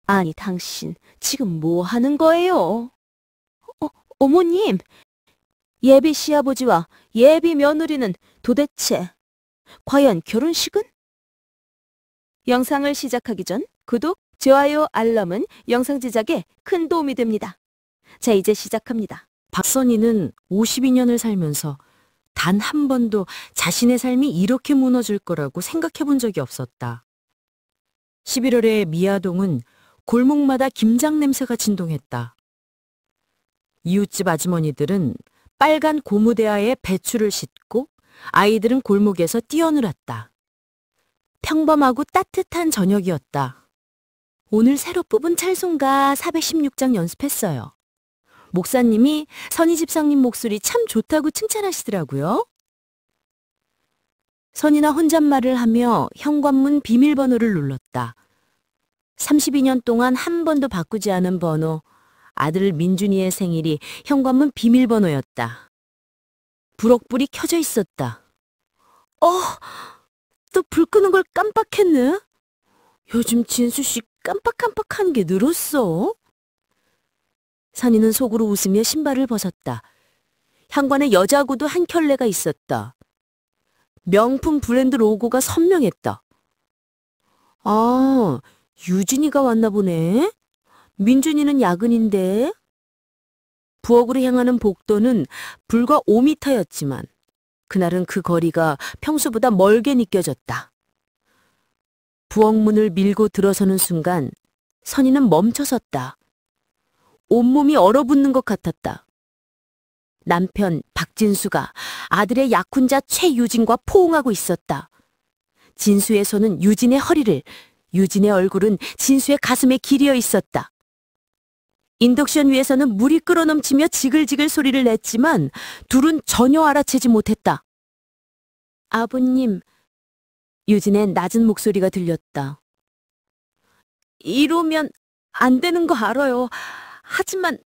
아니, 당신 지금 뭐 하는 거예요? 어머님, 예비 시아버지와 예비 며느리는 도대체 과연 결혼식은? 영상을 시작하기 전 구독, 좋아요, 알람은 영상 제작에 큰 도움이 됩니다. 자, 이제 시작합니다. 박선희는 52년을 살면서 단 한 번도 자신의 삶이 이렇게 무너질 거라고 생각해 본 적이 없었다. 11월에 미아동은 골목마다 김장 냄새가 진동했다. 이웃집 아주머니들은 빨간 고무대야에 배추를 싣고 아이들은 골목에서 뛰어놀았다. 평범하고 따뜻한 저녁이었다. 오늘 새로 뽑은 찰송가 416장 연습했어요. 목사님이 선희 집사님 목소리 참 좋다고 칭찬하시더라고요. 선희나 혼잣말을 하며 현관문 비밀번호를 눌렀다. 32년 동안 한 번도 바꾸지 않은 번호, 아들 민준이의 생일이 현관문 비밀번호였다. 불옥불이 켜져 있었다. 또 불 끄는 걸 깜빡했네. 요즘 진수 씨 깜빡깜빡하는 게 늘었어. 선희는 속으로 웃으며 신발을 벗었다. 현관에 여자 구두 한 켤레가 있었다. 명품 브랜드 로고가 선명했다. 아, 유진이가 왔나 보네. 민준이는 야근인데. 부엌으로 향하는 복도는 불과 5m였지만 그날은 그 거리가 평소보다 멀게 느껴졌다. 부엌 문을 밀고 들어서는 순간 선희는 멈춰섰다. 온몸이 얼어붙는 것 같았다. 남편 박진수가 아들의 약혼자 최유진과 포옹하고 있었다. 진수의 손은 유진의 허리를, 유진의 얼굴은 진수의 가슴에 기리어 있었다. 인덕션 위에서는 물이 끓어넘치며 지글지글 소리를 냈지만 둘은 전혀 알아채지 못했다. 아버님, 유진의 낮은 목소리가 들렸다. 이러면 안 되는 거 알아요. 하지만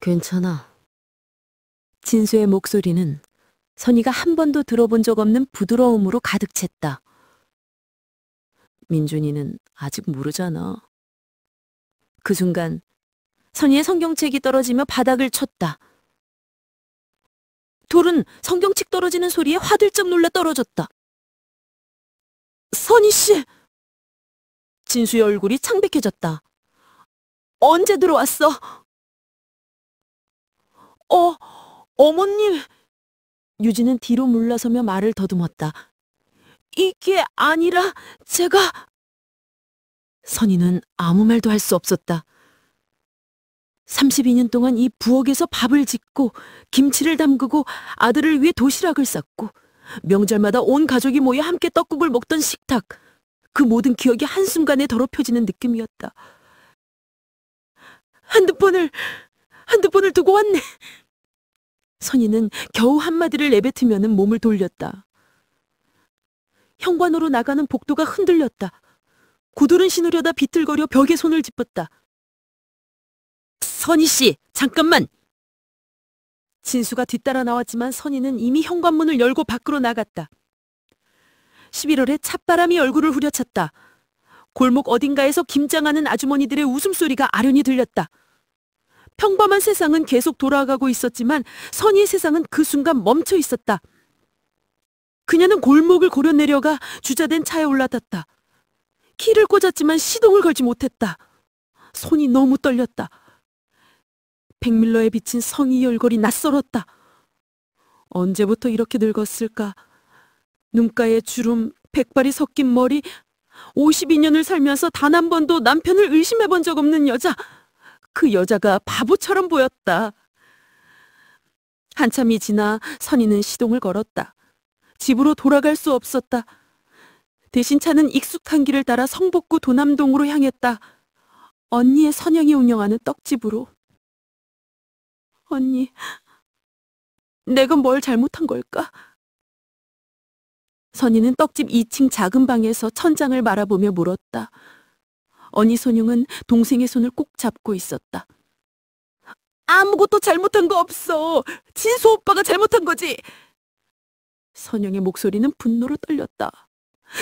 괜찮아. 진수의 목소리는 선희가 한 번도 들어본 적 없는 부드러움으로 가득 찼다. 민준이는 아직 모르잖아. 그 순간 선희의 성경책이 떨어지며 바닥을 쳤다. 둘은 성경책 떨어지는 소리에 화들짝 놀라 떨어졌다. 선희 씨! 진수의 얼굴이 창백해졌다. 언제 들어왔어? 어머님! 유진은 뒤로 물러서며 말을 더듬었다. 이게 아니라 제가... 선희는 아무 말도 할 수 없었다. 32년 동안 이 부엌에서 밥을 짓고 김치를 담그고 아들을 위해 도시락을 쌌고 명절마다 온 가족이 모여 함께 떡국을 먹던 식탁. 그 모든 기억이 한순간에 더럽혀지는 느낌이었다. 핸드폰을 두고 왔네. 선희는 겨우 한마디를 내뱉으면은 몸을 돌렸다. 현관으로 나가는 복도가 흔들렸다. 구두를 신으려다 비틀거려 벽에 손을 짚었다. 선희 씨, 잠깐만! 진수가 뒤따라 나왔지만 선희는 이미 현관문을 열고 밖으로 나갔다. 11월에 찬바람이 얼굴을 후려쳤다. 골목 어딘가에서 김장하는 아주머니들의 웃음소리가 아련히 들렸다. 평범한 세상은 계속 돌아가고 있었지만 선희의 세상은 그 순간 멈춰 있었다. 그녀는 골목을 고려 내려가 주차된 차에 올라탔다. 키를 꽂았지만 시동을 걸지 못했다. 손이 너무 떨렸다. 백밀러에 비친 성희의 얼굴이 낯설었다. 언제부터 이렇게 늙었을까? 눈가에 주름, 백발이 섞인 머리, 52년을 살면서 단 한 번도 남편을 의심해 본 적 없는 여자. 그 여자가 바보처럼 보였다. 한참이 지나 선희는 시동을 걸었다. 집으로 돌아갈 수 없었다. 대신 차는 익숙한 길을 따라 성북구 도남동으로 향했다. 언니의 선영이 운영하는 떡집으로. 언니, 내가 뭘 잘못한 걸까? 선희는 떡집 2층 작은 방에서 천장을 바라보며 물었다. 언니 손영은 동생의 손을 꼭 잡고 있었다. 아무것도 잘못한 거 없어. 진수 오빠가 잘못한 거지. 선영의 목소리는 분노로 떨렸다.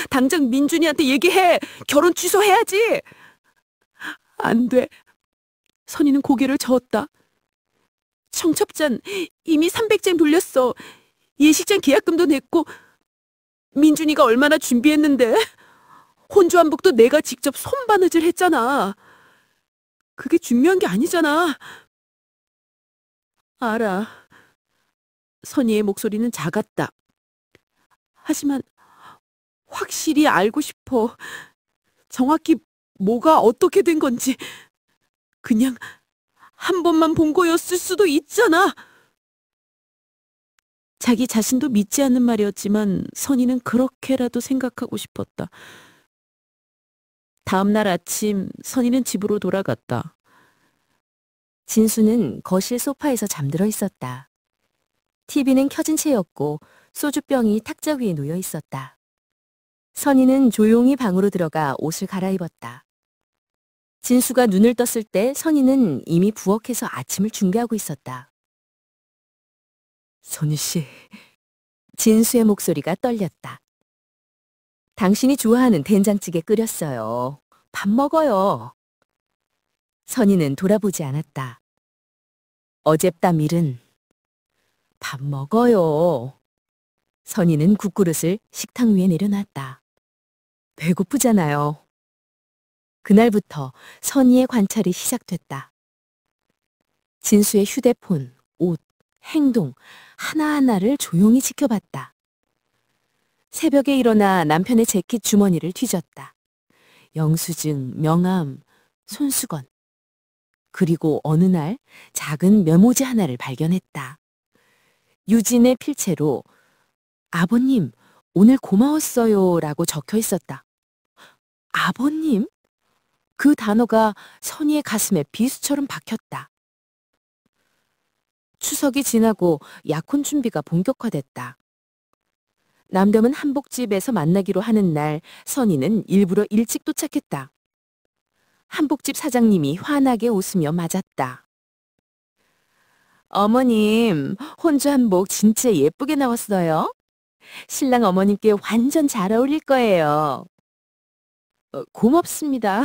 당장 민준이한테 얘기해. 결혼 취소해야지. 안 돼. 선희는 고개를 저었다. 청첩장 이미 300장 돌렸어. 예식장 계약금도 냈고 민준이가 얼마나 준비했는데. 혼주한복도 내가 직접 손바느질 했잖아. 그게 중요한 게 아니잖아. 알아. 선희의 목소리는 작았다. 하지만 확실히 알고 싶어. 정확히 뭐가 어떻게 된 건지. 그냥 한 번만 본 거였을 수도 있잖아. 자기 자신도 믿지 않는 말이었지만 선희는 그렇게라도 생각하고 싶었다. 다음 날 아침 선희는 집으로 돌아갔다. 진수는 거실 소파에서 잠들어 있었다. TV는 켜진 채였고 소주병이 탁자 위에 놓여 있었다. 선희는 조용히 방으로 들어가 옷을 갈아입었다. 진수가 눈을 떴을 때 선희는 이미 부엌에서 아침을 준비하고 있었다. 선희 씨, 진수의 목소리가 떨렸다. 당신이 좋아하는 된장찌개 끓였어요. 밥 먹어요. 선희는 돌아보지 않았다. 어젯밤 일은 밥 먹어요. 선희는 국그릇을 식탁 위에 내려놨다. 배고프잖아요. 그날부터 선희의 관찰이 시작됐다. 진수의 휴대폰, 옷, 행동 하나하나를 조용히 지켜봤다. 새벽에 일어나 남편의 재킷 주머니를 뒤졌다. 영수증, 명함, 손수건. 그리고 어느 날 작은 메모지 하나를 발견했다. 유진의 필체로 아버님, 오늘 고마웠어요 라고 적혀 있었다. 아버님? 그 단어가 선희의 가슴에 비수처럼 박혔다. 추석이 지나고 약혼 준비가 본격화됐다. 남대문 한복집에서 만나기로 하는 날 선희는 일부러 일찍 도착했다. 한복집 사장님이 환하게 웃으며 맞았다. 어머님, 혼주 한복 진짜 예쁘게 나왔어요. 신랑 어머님께 완전 잘 어울릴 거예요. 고맙습니다.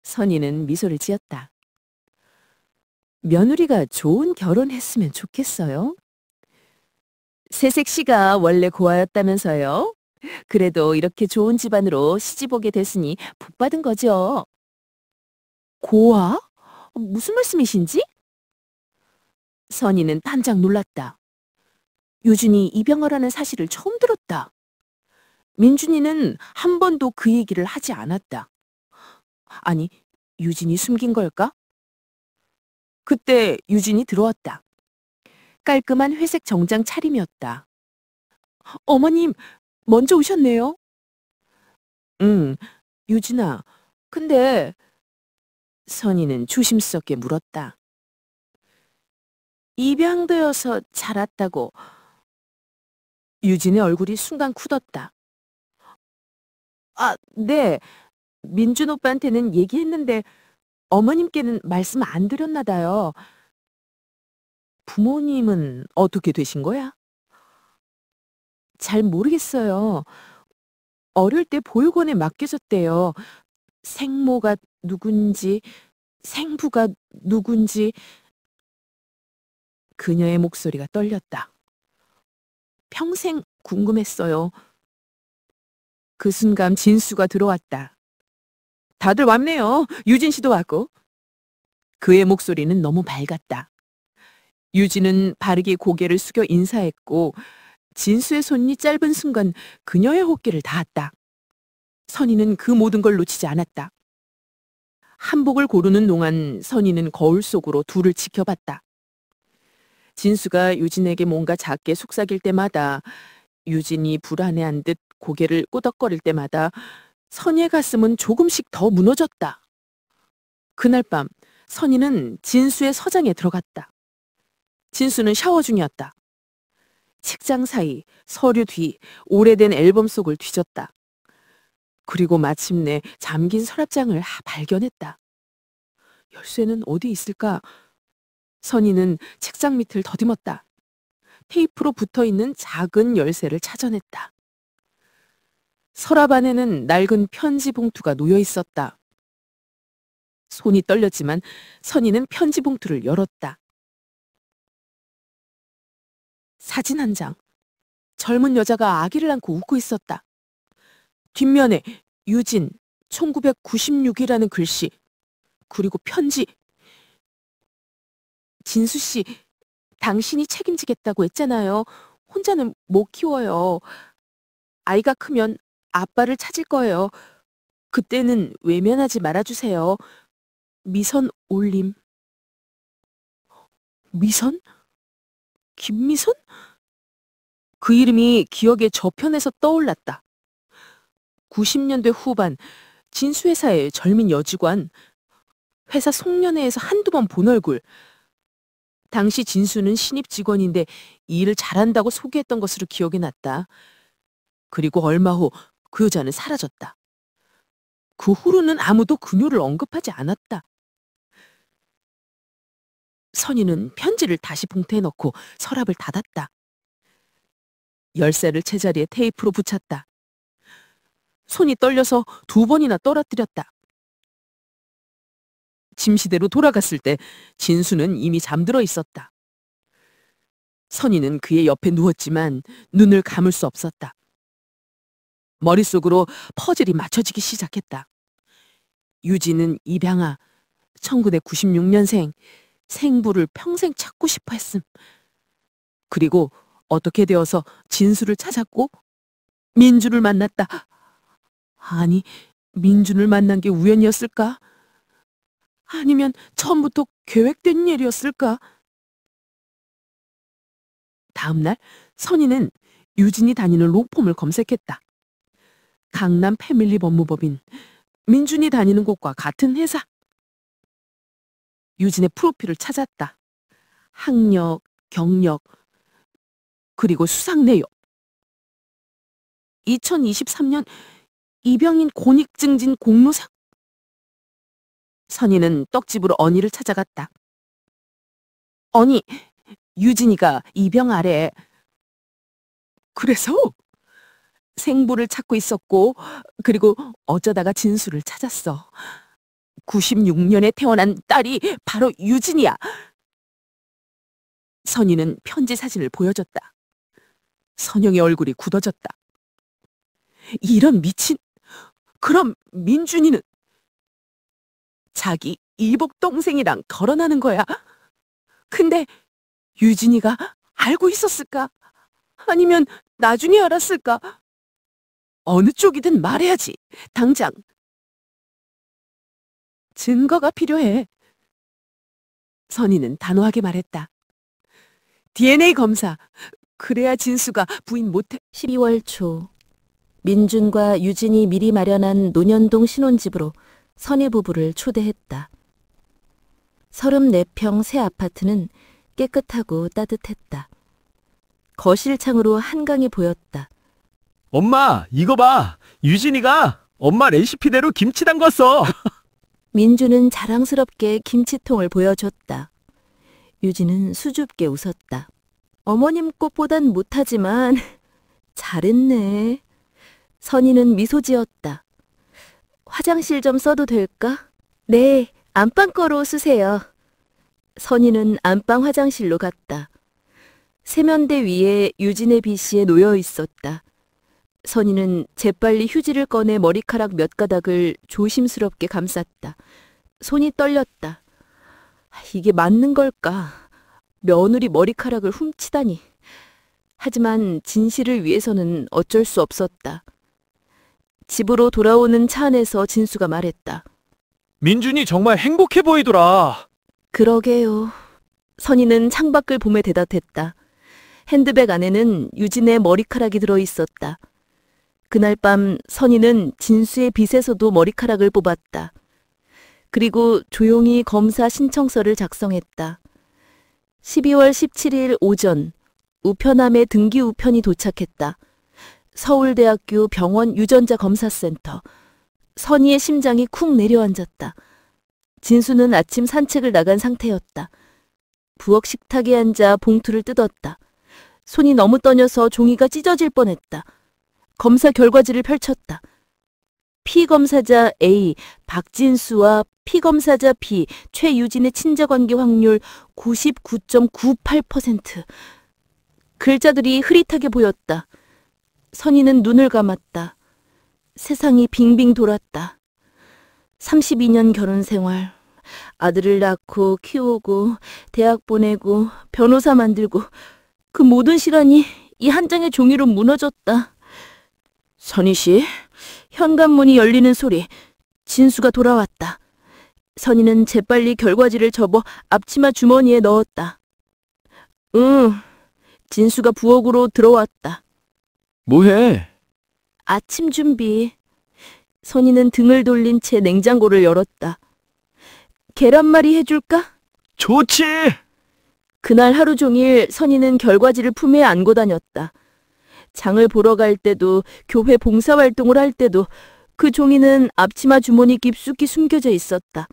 선희는 미소를 지었다. 며느리가 좋은 결혼했으면 좋겠어요. 새색 씨가 원래 고아였다면서요? 그래도 이렇게 좋은 집안으로 시집 오게 됐으니 복 받은 거죠. 고아? 무슨 말씀이신지? 선희는 깜짝 놀랐다. 유진이 입양하라는 사실을 처음 들었다. 민준이는 한 번도 그 얘기를 하지 않았다. 아니, 유진이 숨긴 걸까? 그때 유진이 들어왔다. 깔끔한 회색 정장 차림이었다. 어머님, 먼저 오셨네요. 응, 유진아, 근데 선희는 조심스럽게 물었다. 입양되어서 자랐다고. 유진의 얼굴이 순간 굳었다. 아, 네. 민준 오빠한테는 얘기했는데 어머님께는 말씀 안 드렸나 봐요. 부모님은 어떻게 되신 거야? 잘 모르겠어요. 어릴 때 보육원에 맡겨졌대요. 생모가 누군지, 생부가 누군지. 그녀의 목소리가 떨렸다. 평생 궁금했어요. 그 순간 진수가 들어왔다. 다들 왔네요. 유진 씨도 왔고. 그의 목소리는 너무 밝았다. 유진은 바르게 고개를 숙여 인사했고 진수의 손이 짧은 순간 그녀의 호흡기를 닿았다. 선희는 그 모든 걸 놓치지 않았다. 한복을 고르는 동안 선희는 거울 속으로 둘을 지켜봤다. 진수가 유진에게 뭔가 작게 속삭일 때마다, 유진이 불안해한 듯 고개를 끄덕거릴 때마다 선희의 가슴은 조금씩 더 무너졌다. 그날 밤 선희는 진수의 서장에 들어갔다. 진수는 샤워 중이었다. 책장 사이, 서류 뒤, 오래된 앨범 속을 뒤졌다. 그리고 마침내 잠긴 서랍장을 발견했다. 열쇠는 어디 있을까? 선희는 책장 밑을 더듬었다. 테이프로 붙어있는 작은 열쇠를 찾아냈다. 서랍 안에는 낡은 편지 봉투가 놓여 있었다. 손이 떨렸지만 선희는 편지 봉투를 열었다. 사진 한 장. 젊은 여자가 아기를 안고 웃고 있었다. 뒷면에 유진 1996이라는 글씨. 그리고 편지. 진수 씨, 당신이 책임지겠다고 했잖아요. 혼자는 못 키워요. 아이가 크면 아빠를 찾을 거예요. 그때는 외면하지 말아주세요. 미선 올림. 미선? 김미선? 그 이름이 기억의 저편에서 떠올랐다. 90년대 후반 진수회사의 젊은 여직원, 회사 송년회에서 한두 번 본 얼굴. 당시 진수는 신입 직원인데 일을 잘한다고 소개했던 것으로 기억이 났다. 그리고 얼마 후 그 여자는 사라졌다. 그 후로는 아무도 그녀를 언급하지 않았다. 선희는 편지를 다시 봉투에 넣고 서랍을 닫았다. 열쇠를 제자리에 테이프로 붙였다. 손이 떨려서 2번이나 떨어뜨렸다. 침실대로 돌아갔을 때 진수는 이미 잠들어 있었다. 선희는 그의 옆에 누웠지만 눈을 감을 수 없었다. 머릿속으로 퍼즐이 맞춰지기 시작했다. 유진은 입양아, 1996년생, 생부를 평생 찾고 싶어 했음. 그리고 어떻게 되어서 진수를 찾았고 민주를 만났다. 아니, 민준을 만난 게 우연이었을까? 아니면 처음부터 계획된 일이었을까? 다음 날 선희는 유진이 다니는 로펌을 검색했다. 강남 패밀리 법무법인, 민준이 다니는 곳과 같은 회사. 유진의 프로필을 찾았다. 학력, 경력, 그리고 수상 내역. 2023년 입양인 공익증진 공로상. 선희는 떡집으로 언니를 찾아갔다. 언니, 유진이가 입양하래. 그래서 생부를 찾고 있었고, 그리고 어쩌다가 진수를 찾았어. 96년에 태어난 딸이 바로 유진이야. 선희는 편지 사진을 보여줬다. 선영의 얼굴이 굳어졌다. 이런 미친. 그럼 민준이는 자기 이복 동생이랑 결혼하는 거야. 근데 유진이가 알고 있었을까? 아니면 나중에 알았을까? 어느 쪽이든 말해야지. 당장. 증거가 필요해. 선희는 단호하게 말했다. DNA 검사. 그래야 진수가 부인 못해. 12월 초 민준과 유진이 미리 마련한 논현동 신혼집으로 선희 부부를 초대했다. 34평 새 아파트는 깨끗하고 따뜻했다. 거실 창으로 한강이 보였다. 엄마, 이거 봐. 유진이가 엄마 레시피대로 김치 담궜어. 민주는 자랑스럽게 김치통을 보여줬다. 유진은 수줍게 웃었다. 어머님 것보단 못하지만 잘했네. 선희는 미소 지었다. 화장실 좀 써도 될까? 네, 안방 거로 쓰세요. 선희는 안방 화장실로 갔다. 세면대 위에 유진의 빗이 놓여 있었다. 선희는 재빨리 휴지를 꺼내 머리카락 몇 가닥을 조심스럽게 감쌌다. 손이 떨렸다. 이게 맞는 걸까? 며느리 머리카락을 훔치다니. 하지만 진실을 위해서는 어쩔 수 없었다. 집으로 돌아오는 차 안에서 진수가 말했다. 민준이 정말 행복해 보이더라. 그러게요. 선희는 창밖을 보며 대답했다. 핸드백 안에는 유진의 머리카락이 들어있었다. 그날 밤 선희는 진수의 빗에서도 머리카락을 뽑았다. 그리고 조용히 검사 신청서를 작성했다. 12월 17일 오전 우편함에 등기 우편이 도착했다. 서울대학교 병원 유전자 검사센터. 선희의 심장이 쿵 내려앉았다. 진수는 아침 산책을 나간 상태였다. 부엌 식탁에 앉아 봉투를 뜯었다. 손이 너무 떨려서 종이가 찢어질 뻔했다. 검사 결과지를 펼쳤다. 피검사자 A 박진수와 피검사자 B 최유진의 친자관계 확률 99.98%. 글자들이 흐릿하게 보였다. 선희는 눈을 감았다. 세상이 빙빙 돌았다. 32년 결혼 생활, 아들을 낳고 키우고 대학 보내고 변호사 만들고 그 모든 시간이 이 한 장의 종이로 무너졌다. 선희 씨, 현관문이 열리는 소리. 진수가 돌아왔다. 선희는 재빨리 결과지를 접어 앞치마 주머니에 넣었다. 응. 진수가 부엌으로 들어왔다. 뭐해? 아침 준비. 선희는 등을 돌린 채 냉장고를 열었다. 계란말이 해줄까? 좋지! 그날 하루 종일 선희는 결과지를 품에 안고 다녔다. 장을 보러 갈 때도 교회 봉사활동을 할 때도 그 종이는 앞치마 주머니 깊숙이 숨겨져 있었다.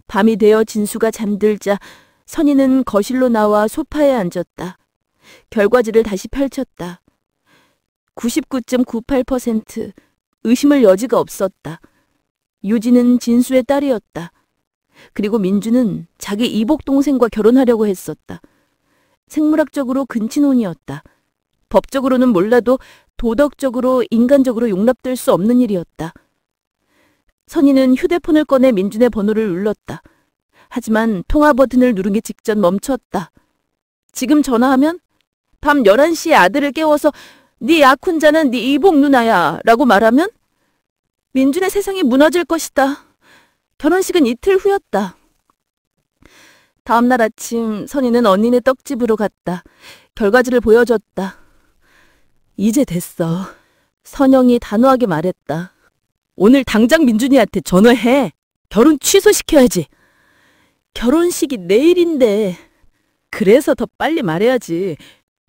밤이 되어 진수가 잠들자 선희는 거실로 나와 소파에 앉았다. 결과지를 다시 펼쳤다. 99.98%. 의심할 여지가 없었다. 유진은 진수의 딸이었다. 그리고 민주는 자기 이복 동생과 결혼하려고 했었다. 생물학적으로 근친혼이었다. 법적으로는 몰라도 도덕적으로 인간적으로 용납될 수 없는 일이었다. 선희는 휴대폰을 꺼내 민준의 번호를 눌렀다. 하지만 통화 버튼을 누르기 직전 멈췄다. 지금 전화하면 밤 11시에 아들을 깨워서 네 약혼자는 네 이복 누나야 라고 말하면 민준의 세상이 무너질 것이다. 결혼식은 이틀 후였다. 다음 날 아침 선희는 언니네 떡집으로 갔다. 결과지를 보여줬다. 이제 됐어. 선영이 단호하게 말했다. 오늘 당장 민준이한테 전화해. 결혼 취소시켜야지. 결혼식이 내일인데. 그래서 더 빨리 말해야지.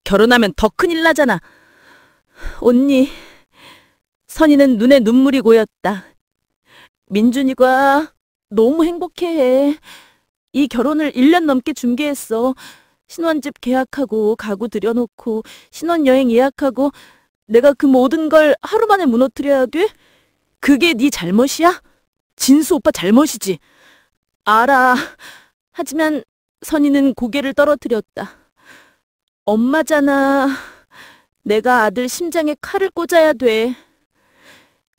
결혼하면 더 큰일 나잖아. 언니. 선희는 눈에 눈물이 고였다. 민준이가 너무 행복해해. 이 결혼을 1년 넘게 준비했어. 신혼집 계약하고 가구 들여놓고 신혼여행 예약하고 내가 그 모든 걸 하루 만에 무너뜨려야 돼? 그게 네 잘못이야? 진수 오빠 잘못이지. 알아. 하지만 선희는 고개를 떨어뜨렸다. 엄마잖아. 내가 아들 심장에 칼을 꽂아야 돼.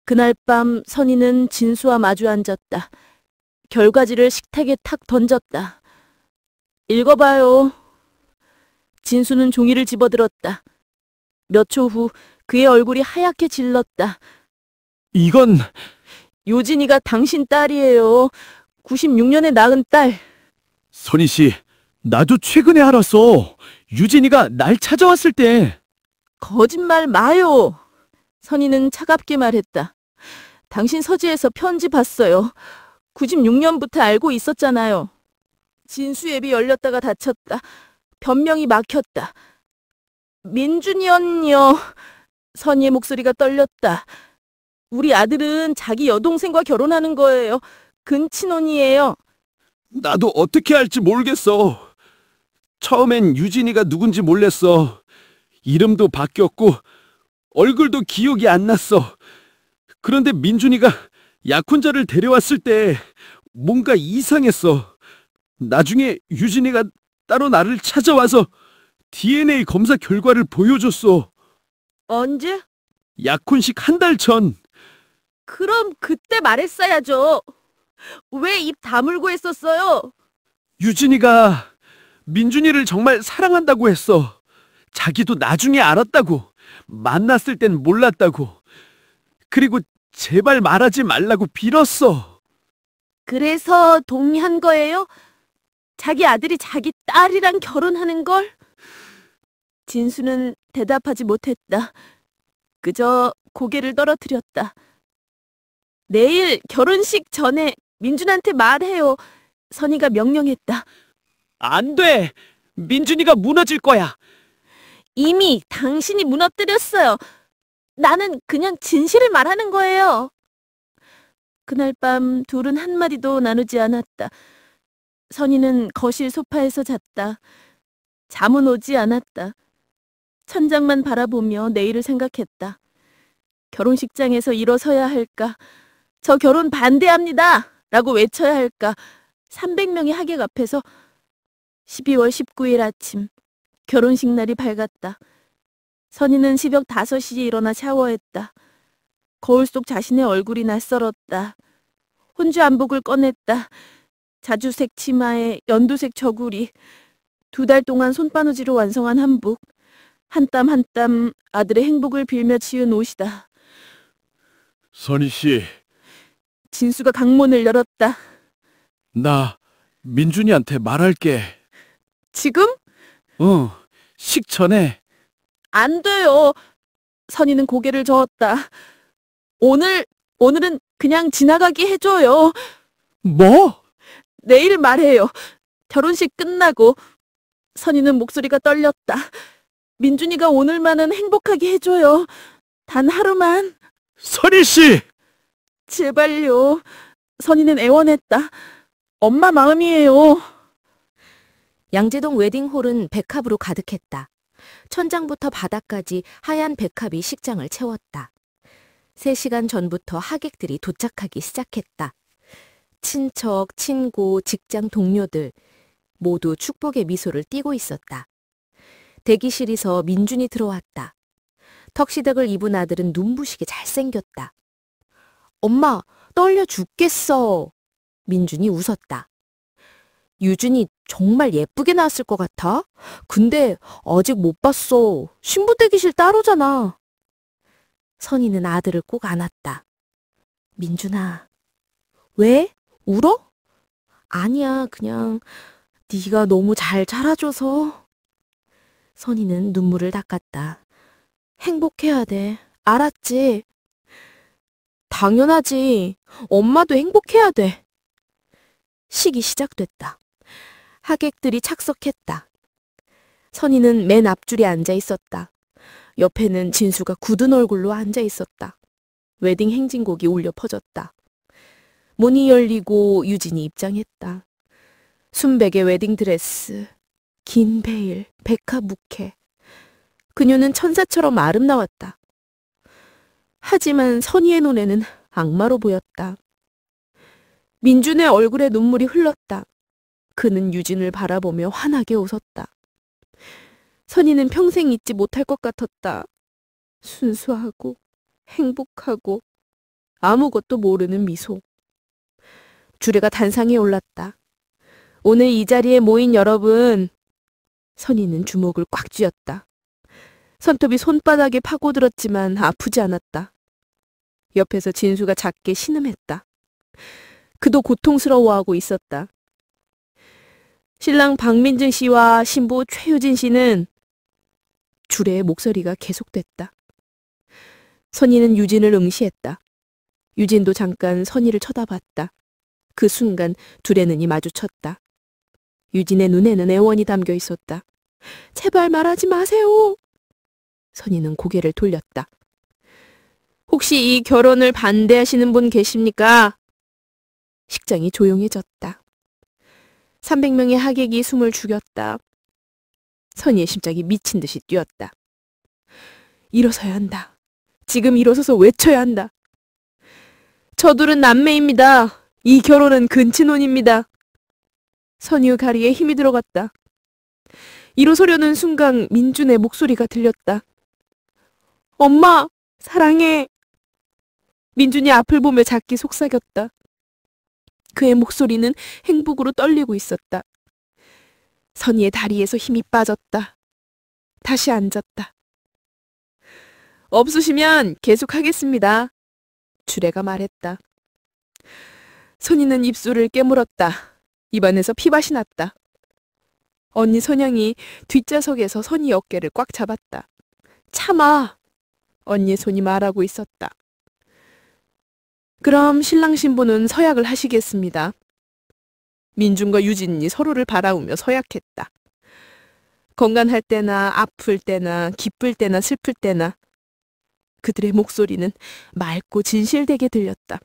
그날 밤 선희는 진수와 마주 앉았다. 결과지를 식탁에 탁 던졌다. 읽어봐요. 진수는 종이를 집어들었다. 몇 초 후 그의 얼굴이 하얗게 질렀다. 이건 유진이가 당신 딸이에요. 96년에 낳은 딸. 선희 씨, 나도 최근에 알았어. 유진이가 날 찾아왔을 때. 거짓말 마요. 선희는 차갑게 말했다. 당신 서재에서 편지 봤어요. 96년부터 알고 있었잖아요. 진수 앱이 열렸다가 닫혔다. 변명이 막혔다. 민준이 언니요. 선희의 목소리가 떨렸다. 우리 아들은 자기 여동생과 결혼하는 거예요. 근친혼이에요. 나도 어떻게 할지 모르겠어. 처음엔 유진이가 누군지 몰랐어. 이름도 바뀌었고 얼굴도 기억이 안 났어. 그런데 민준이가 약혼자를 데려왔을 때 뭔가 이상했어. 나중에 유진이가 따로 나를 찾아와서 DNA 검사 결과를 보여줬어. 언제? 약혼식 한 달 전. 그럼 그때 말했어야죠. 왜 입 다물고 했었어요? 유진이가 민준이를 정말 사랑한다고 했어. 자기도 나중에 알았다고. 만났을 땐 몰랐다고. 그리고 제발 말하지 말라고 빌었어. 그래서 동의한 거예요? 자기 아들이 자기 딸이랑 결혼하는 걸? 진수는 대답하지 못했다. 그저 고개를 떨어뜨렸다. 내일 결혼식 전에 민준한테 말해요. 선희가 명령했다. 안 돼. 민준이가 무너질 거야. 이미 당신이 무너뜨렸어요. 나는 그냥 진실을 말하는 거예요. 그날 밤 둘은 한마디도 나누지 않았다. 선희는 거실 소파에서 잤다. 잠은 오지 않았다. 천장만 바라보며 내일을 생각했다. 결혼식장에서 일어서야 할까? 저 결혼 반대합니다! 라고 외쳐야 할까? 300명의 하객 앞에서 12월 19일 아침 결혼식 날이 밝았다. 선희는 새벽 5시에 일어나 샤워했다. 거울 속 자신의 얼굴이 낯설었다. 혼주 안복을 꺼냈다. 자주색 치마에 연두색 저고리, 2달 동안 손바느지로 완성한 한복, 한 땀 한 땀 아들의 행복을 빌며 지은 옷이다. 선희 씨, 진수가 강문을 열었다. 나 민준이한테 말할게. 지금? 식전에. 안 돼요. 선희는 고개를 저었다. 오늘은 그냥 지나가게 해줘요. 뭐? 내일 말해요. 결혼식 끝나고. 선희는 목소리가 떨렸다. 민준이가 오늘만은 행복하게 해줘요. 단 하루만. 선희 씨! 제발요. 선희는 애원했다. 엄마 마음이에요. 양재동 웨딩홀은 백합으로 가득했다. 천장부터 바닥까지 하얀 백합이 식장을 채웠다. 3시간 전부터 하객들이 도착하기 시작했다. 친척, 친구, 직장 동료들 모두 축복의 미소를 띠고 있었다. 대기실에서 민준이 들어왔다. 턱시덕을 입은 아들은 눈부시게 잘생겼다. 엄마, 떨려 죽겠어. 민준이 웃었다. 유준이 정말 예쁘게 나왔을 것 같아. 근데 아직 못 봤어. 신부 대기실 따로잖아. 선희는 아들을 꼭 안았다. 민준아, 왜? 울어? 아니야, 그냥 네가 너무 잘 자라줘서. 선희는 눈물을 닦았다. 행복해야 돼. 알았지? 당연하지. 엄마도 행복해야 돼. 식이 시작됐다. 하객들이 착석했다. 선희는 맨 앞줄에 앉아 있었다. 옆에는 진수가 굳은 얼굴로 앉아 있었다. 웨딩 행진곡이 울려 퍼졌다. 문이 열리고 유진이 입장했다. 순백의 웨딩 드레스, 긴 베일, 백합 무케. 그녀는 천사처럼 아름다웠다. 하지만 선희의 눈에는 악마로 보였다. 민준의 얼굴에 눈물이 흘렀다. 그는 유진을 바라보며 환하게 웃었다. 선희는 평생 잊지 못할 것 같았다. 순수하고 행복하고 아무것도 모르는 미소. 주례가 단상에 올랐다. 오늘 이 자리에 모인 여러분. 선희는 주먹을 꽉 쥐었다. 손톱이 손바닥에 파고들었지만 아프지 않았다. 옆에서 진수가 작게 신음했다. 그도 고통스러워하고 있었다. 신랑 박민준 씨와 신부 최유진 씨는 주례의 목소리가 계속됐다. 선희는 유진을 응시했다. 유진도 잠깐 선희를 쳐다봤다. 그 순간 둘의 눈이 마주쳤다. 유진의 눈에는 애원이 담겨 있었다. 제발 말하지 마세요. 선희는 고개를 돌렸다. 혹시 이 결혼을 반대하시는 분 계십니까? 식장이 조용해졌다. 300명의 하객이 숨을 죽였다. 선희의 심장이 미친 듯이 뛰었다. 일어서야 한다. 지금 일어서서 외쳐야 한다. 저둘은 남매입니다. 이 결혼은 근친혼입니다. 선희 가리에 힘이 들어갔다. 일어서려는 순간 민준의 목소리가 들렸다. 엄마, 사랑해. 민준이 앞을 보며 작게 속삭였다. 그의 목소리는 행복으로 떨리고 있었다. 선희의 다리에서 힘이 빠졌다. 다시 앉았다. 없으시면 계속하겠습니다. 주례가 말했다. 선희는 입술을 깨물었다. 입안에서 피맛이 났다. 언니 선영이 뒷좌석에서 선희 어깨를 꽉 잡았다. 참아. 언니의 손이 말하고 있었다. 그럼 신랑 신부는 서약을 하시겠습니다. 민준과 유진이 서로를 바라보며 서약했다. 건강할 때나 아플 때나 기쁠 때나 슬플 때나 그들의 목소리는 맑고 진실되게 들렸다.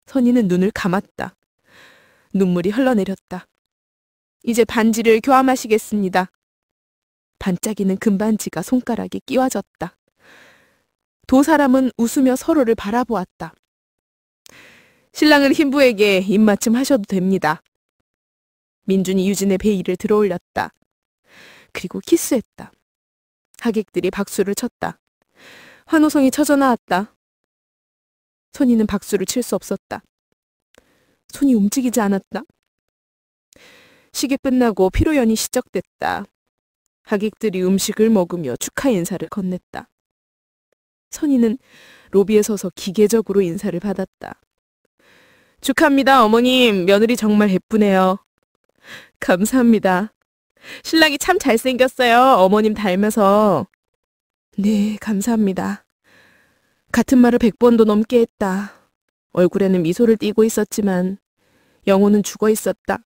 선희는 눈을 감았다. 눈물이 흘러내렸다. 이제 반지를 교환하시겠습니다. 반짝이는 금반지가 손가락에 끼워졌다. 두 사람은 웃으며 서로를 바라보았다. 신랑은 신부에게 입맞춤 하셔도 됩니다. 민준이 유진의 베일을 들어올렸다. 그리고 키스했다. 하객들이 박수를 쳤다. 환호성이 쳐져나왔다. 선희는 박수를 칠 수 없었다. 손이 움직이지 않았다. 시계 끝나고 피로연이 시작됐다. 하객들이 음식을 먹으며 축하 인사를 건넸다. 선희는 로비에 서서 기계적으로 인사를 받았다. 축하합니다, 어머님. 며느리 정말 예쁘네요. 감사합니다. 신랑이 참 잘생겼어요. 어머님 닮아서. 네, 감사합니다. 같은 말을 100번도 넘게 했다. 얼굴에는 미소를 띠고 있었지만 영혼은 죽어 있었다.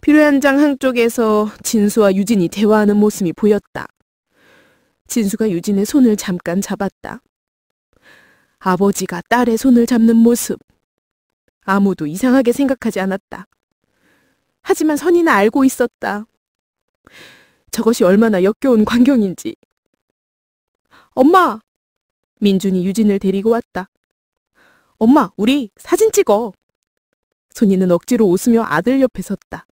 피로 현장 한쪽에서 진수와 유진이 대화하는 모습이 보였다. 진수가 유진의 손을 잠깐 잡았다. 아버지가 딸의 손을 잡는 모습. 아무도 이상하게 생각하지 않았다. 하지만 선희는 알고 있었다. 저것이 얼마나 역겨운 광경인지. 엄마! 민준이 유진을 데리고 왔다. 엄마, 우리 사진 찍어. 선희는 억지로 웃으며 아들 옆에 섰다.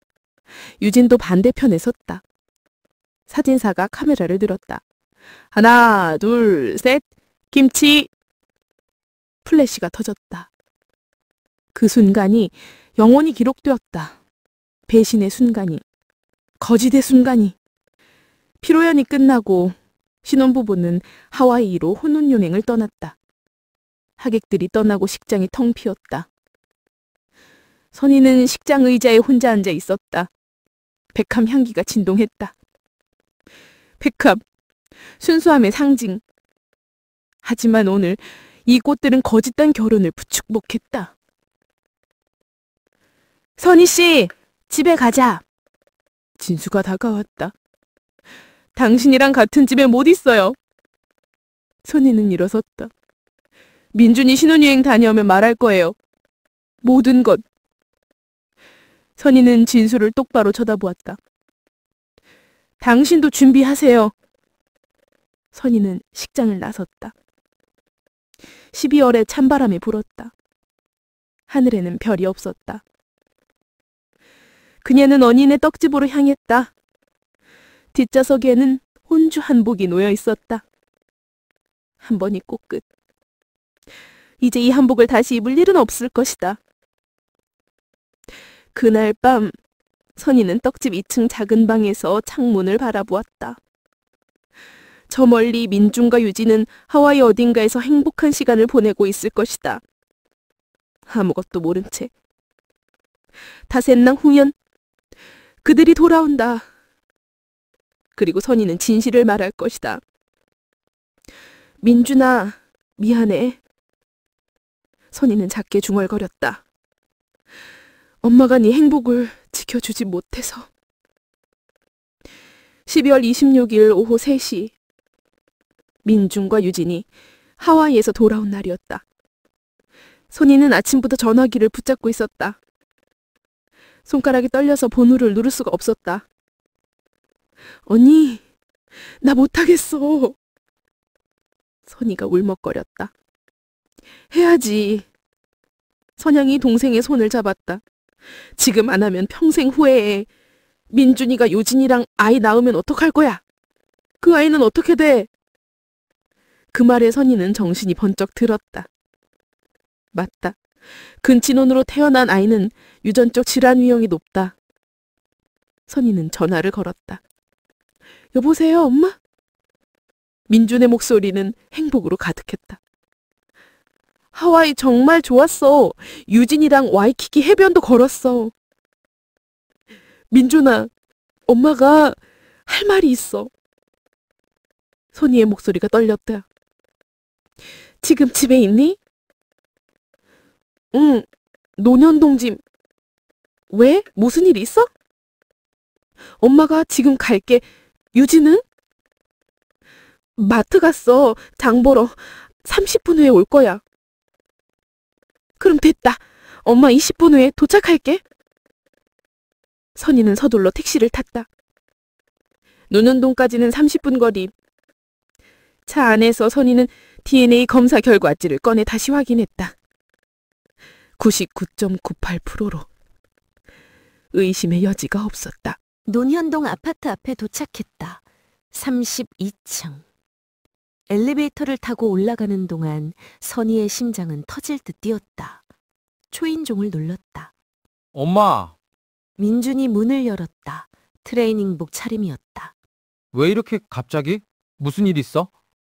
유진도 반대편에 섰다. 사진사가 카메라를 들었다. 하나, 둘, 셋, 김치! 플래시가 터졌다. 그 순간이 영원히 기록되었다. 배신의 순간이, 거짓의 순간이. 피로연이 끝나고 신혼부부는 하와이로 혼혼여행을 떠났다. 하객들이 떠나고 식장이 텅 비었다. 선희는 식장 의자에 혼자 앉아 있었다. 백합 향기가 진동했다. 백합, 순수함의 상징. 하지만 오늘 이 꽃들은 거짓된 결혼을 부축복했다. 선희 씨, 집에 가자. 진수가 다가왔다. 당신이랑 같은 집에 못 있어요. 선희는 일어섰다. 민준이 신혼여행 다녀오면 말할 거예요. 모든 것. 선희는 진수를 똑바로 쳐다보았다. 당신도 준비하세요. 선희는 식장을 나섰다. 12월에 찬바람이 불었다. 하늘에는 별이 없었다. 그녀는 언니네 떡집으로 향했다. 뒷좌석에는 혼주 한복이 놓여 있었다. 한 번이 꽃끝. 이제 이 한복을 다시 입을 일은 없을 것이다. 그날 밤 선희는 떡집 2층 작은 방에서 창문을 바라보았다. 저 멀리 민준과 유진은 하와이 어딘가에서 행복한 시간을 보내고 있을 것이다. 아무것도 모른 채. 다셋랑 후년 그들이 돌아온다. 그리고 선희는 진실을 말할 것이다. 민준아, 미안해. 선희는 작게 중얼거렸다. 엄마가 네 행복을 지켜주지 못해서. 12월 26일 오후 3시. 민준과 유진이 하와이에서 돌아온 날이었다. 선희는 아침부터 전화기를 붙잡고 있었다. 손가락이 떨려서 번호를 누를 수가 없었다. 언니, 나 못하겠어. 선희가 울먹거렸다. 해야지. 선영이 동생의 손을 잡았다. 지금 안 하면 평생 후회해. 민준이가 유진이랑 아이 낳으면 어떡할 거야? 그 아이는 어떻게 돼? 그 말에 선희는 정신이 번쩍 들었다. 맞다. 근친혼으로 태어난 아이는 유전적 질환 위험이 높다. 선희는 전화를 걸었다. 여보세요, 엄마? 민준의 목소리는 행복으로 가득했다. 하와이 정말 좋았어. 유진이랑 와이키키 해변도 걸었어. 민준아, 엄마가 할 말이 있어. 선희의 목소리가 떨렸다. 지금 집에 있니? 응, 논현동집. 왜? 무슨 일 있어? 엄마가 지금 갈게. 유진은? 마트 갔어. 장 보러. 30분 후에 올 거야. 그럼 됐다. 엄마 20분 후에 도착할게. 선희는 서둘러 택시를 탔다. 논현동까지는 30분 거리. 차 안에서 선희는 DNA 검사 결과지를 꺼내 다시 확인했다. 99.98%로 의심의 여지가 없었다. 논현동 아파트 앞에 도착했다. 32층. 엘리베이터를 타고 올라가는 동안 선희의 심장은 터질 듯 뛰었다. 초인종을 눌렀다. 엄마, 민준이 문을 열었다. 트레이닝복 차림이었다. 왜 이렇게 갑자기? 무슨 일 있어?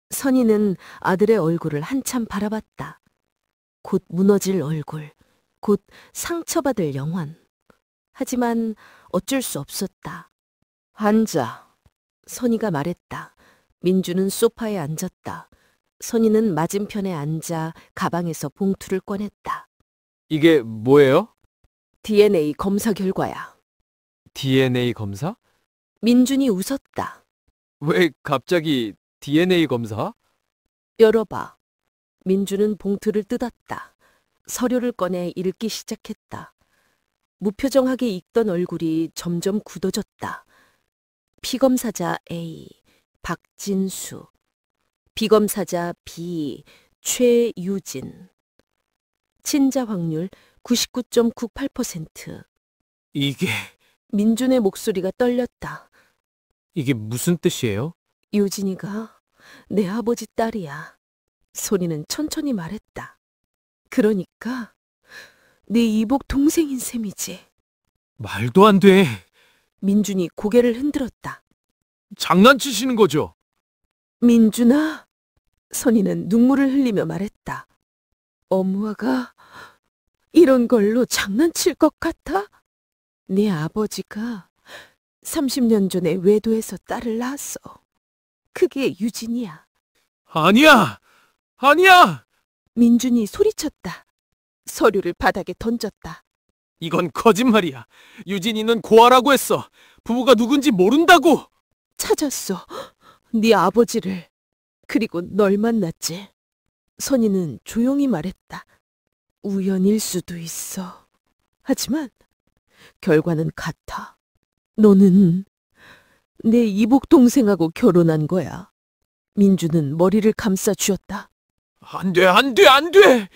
선희는 아들의 얼굴을 한참 바라봤다. 곧 무너질 얼굴, 곧 상처받을 영혼. 하지만 어쩔 수 없었다. 앉아. 선희가 말했다. 민주는 소파에 앉았다. 선희는 맞은편에 앉아 가방에서 봉투를 꺼냈다. 이게 뭐예요? DNA 검사 결과야. DNA 검사? 민준이 웃었다. 왜 갑자기 DNA 검사? 열어봐. 민주는 봉투를 뜯었다. 서류를 꺼내 읽기 시작했다. 무표정하게 읽던 얼굴이 점점 굳어졌다. 피검사자 A, 박진수. 비검사자 B, 최유진. 친자 확률 99.98%. 이게 민준의 목소리가 떨렸다. 무슨 뜻이에요? 유진이가 내 아버지 딸이야. 소리는 천천히 말했다. 그러니까 내 이복 동생인 셈이지. 말도 안 돼. 민준이 고개를 흔들었다. 장난치시는 거죠? 민준아, 선희는 눈물을 흘리며 말했다. 엄마가 이런 걸로 장난칠 것 같아? 네 아버지가 30년 전에 외도해서 딸을 낳았어. 그게 유진이야. 아니야! 아니야! 민준이 소리쳤다. 서류를 바닥에 던졌다. 이건 거짓말이야. 유진이는 고아라고 했어. 부부가 누군지 모른다고. 찾았어. 네 아버지를. 그리고 널 만났지. 선희는 조용히 말했다. 우연일 수도 있어. 하지만 결과는 같아. 너는 내 이복 동생하고 결혼한 거야. 민주는 머리를 감싸 쥐었다. 안 돼, 안 돼, 안 돼!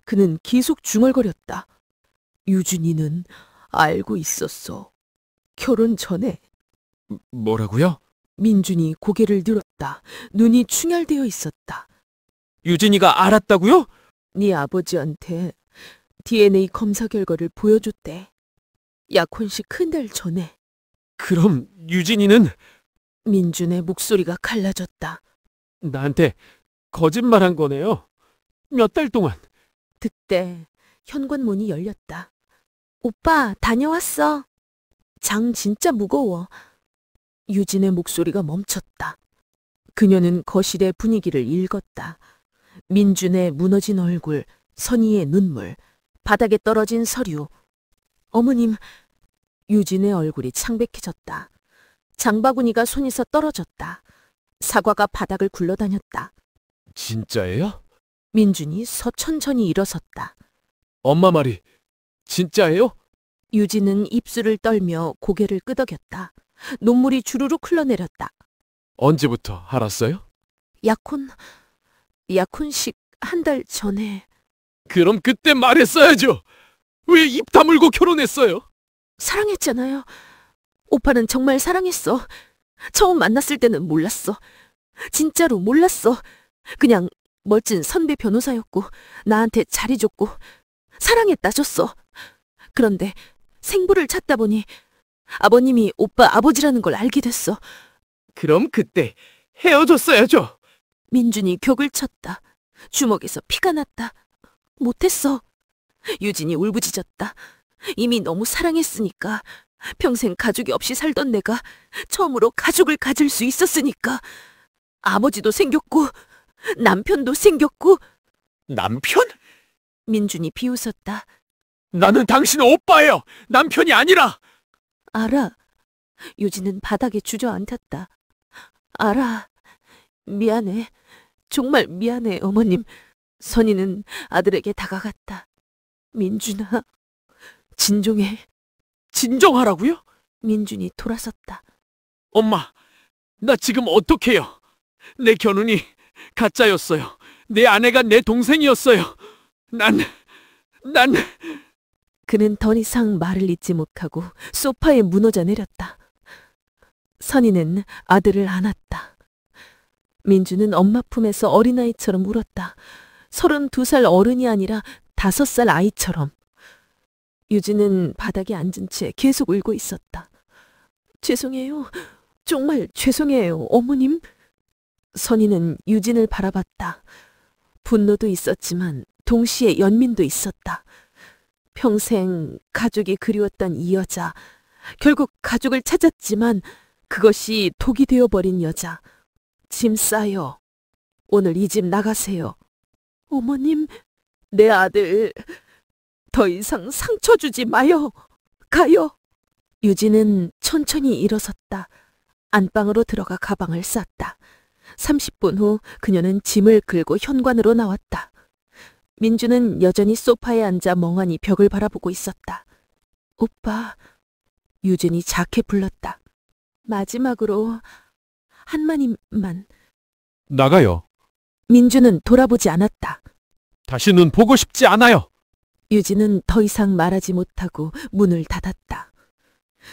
그는 계속 중얼거렸다. 유준이는 알고 있었어. 결혼 전에. 뭐라고요? 민준이 고개를 들었다. 눈이 충혈되어 있었다. 유진이가 알았다고요? 네 아버지한테 DNA 검사 결과를 보여줬대. 약혼식 큰 달 전에. 그럼 유진이는 민준의 목소리가 갈라졌다. 나한테 거짓말한 거네요. 몇 달 동안. 그때 현관문이 열렸다. 오빠, 다녀왔어. 장 진짜 무거워. 유진의 목소리가 멈췄다. 그녀는 거실의 분위기를 읽었다. 민준의 무너진 얼굴, 선희의 눈물, 바닥에 떨어진 서류. 어머님, 유진의 얼굴이 창백해졌다. 장바구니가 손에서 떨어졌다. 사과가 바닥을 굴러다녔다. 진짜예요? 민준이 서천천히 일어섰다. 엄마 말이 진짜예요? 유진은 입술을 떨며 고개를 끄덕였다. 눈물이 주르륵 흘러내렸다. 언제부터 알았어요? 약혼식 한 달 전에. 그럼 그때 말했어야죠. 왜 입 다물고 결혼했어요? 사랑했잖아요. 오빠는 정말 사랑했어. 처음 만났을 때는 몰랐어. 진짜로 몰랐어. 그냥 멋진 선배 변호사였고 나한테 잘해줬고 사랑했다줬어. 그런데 생부를 찾다 보니 아버님이 오빠 아버지라는 걸 알게 됐어. 그럼 그때 헤어졌어야죠. 민준이 격을 쳤다. 주먹에서 피가 났다. 못했어. 유진이 울부짖었다. 이미 너무 사랑했으니까. 평생 가족이 없이 살던 내가 처음으로 가족을 가질 수 있었으니까. 아버지도 생겼고 남편도 생겼고. 남편? 민준이 비웃었다. 나는 당신 오빠예요. 남편이 아니라. 알아. 유진은 바닥에 주저앉았다. 알아. 미안해. 정말 미안해, 어머님. 선희는 아들에게 다가갔다. 민준아, 진정해. 진정하라고요? 민준이 돌아섰다. 엄마, 나 지금 어떡해요? 내 견운이 가짜였어요. 내 아내가 내 동생이었어요. 난 그는 더 이상 말을 잇지 못하고 소파에 무너져 내렸다. 선희는 아들을 안았다. 민주는 엄마 품에서 어린아이처럼 울었다. 32살 어른이 아니라 5살 아이처럼. 유진은 바닥에 앉은 채 계속 울고 있었다. 죄송해요. 정말 죄송해요, 어머님. 선희는 유진을 바라봤다. 분노도 있었지만 동시에 연민도 있었다. 평생 가족이 그리웠던 이 여자. 결국 가족을 찾았지만 그것이 독이 되어버린 여자. 짐 싸요. 오늘 이 집 나가세요. 어머님, 내 아들 더 이상 상처 주지 마요. 가요. 유진은 천천히 일어섰다. 안방으로 들어가 가방을 쌌다. 30분 후 그녀는 짐을 끌고 현관으로 나왔다. 민주는 여전히 소파에 앉아 멍하니 벽을 바라보고 있었다. 오빠, 유진이 작게 불렀다. 마지막으로 한마디만. 나가요. 민주는 돌아보지 않았다. 다시는 보고 싶지 않아요. 유진은 더 이상 말하지 못하고 문을 닫았다.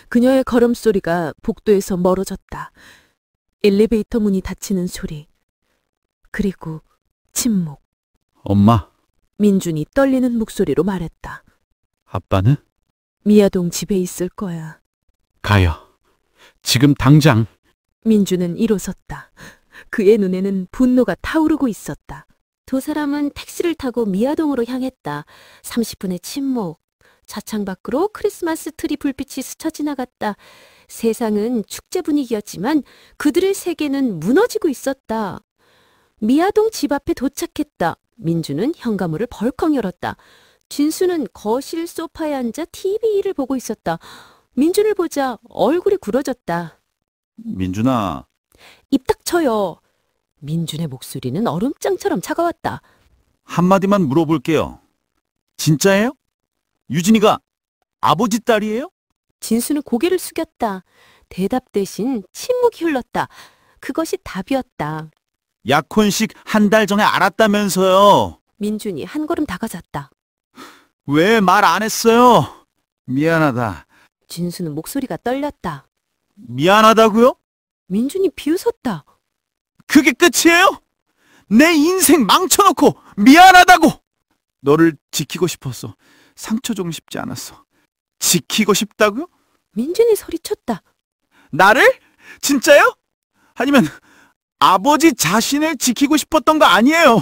그녀의 걸음소리가 복도에서 멀어졌다. 엘리베이터 문이 닫히는 소리. 그리고 침묵. 엄마, 민준이 떨리는 목소리로 말했다. 아빠는? 미아동 집에 있을 거야. 가요. 지금 당장. 민주는 일어섰다. 그의 눈에는 분노가 타오르고 있었다. 두 사람은 택시를 타고 미아동으로 향했다. 30분의 침묵. 차창 밖으로 크리스마스 트리 불빛이 스쳐 지나갔다. 세상은 축제 분위기였지만 그들의 세계는 무너지고 있었다. 미아동 집 앞에 도착했다. 민주는 현관문을 벌컥 열었다. 진수는 거실 소파에 앉아 TV를 보고 있었다. 민준을 보자 얼굴이 굳어졌다. 민준아, 입 닥쳐요. 민준의 목소리는 얼음장처럼 차가웠다. 한마디만 물어볼게요. 진짜예요? 유진이가 아버지 딸이에요? 진수는 고개를 숙였다. 대답 대신 침묵이 흘렀다. 그것이 답이었다. 약혼식 한 달 전에 알았다면서요. 민준이 한 걸음 다가섰다. 왜 말 안 했어요? 미안하다. 진수는 목소리가 떨렸다. 미안하다고요? 민준이 비웃었다. 그게 끝이에요? 내 인생 망쳐놓고 미안하다고! 너를 지키고 싶었어. 상처 주고 싶지 않았어. 지키고 싶다고요? 민준이 소리쳤다. 나를? 진짜요? 아니면 아버지 자신을 지키고 싶었던 거 아니에요?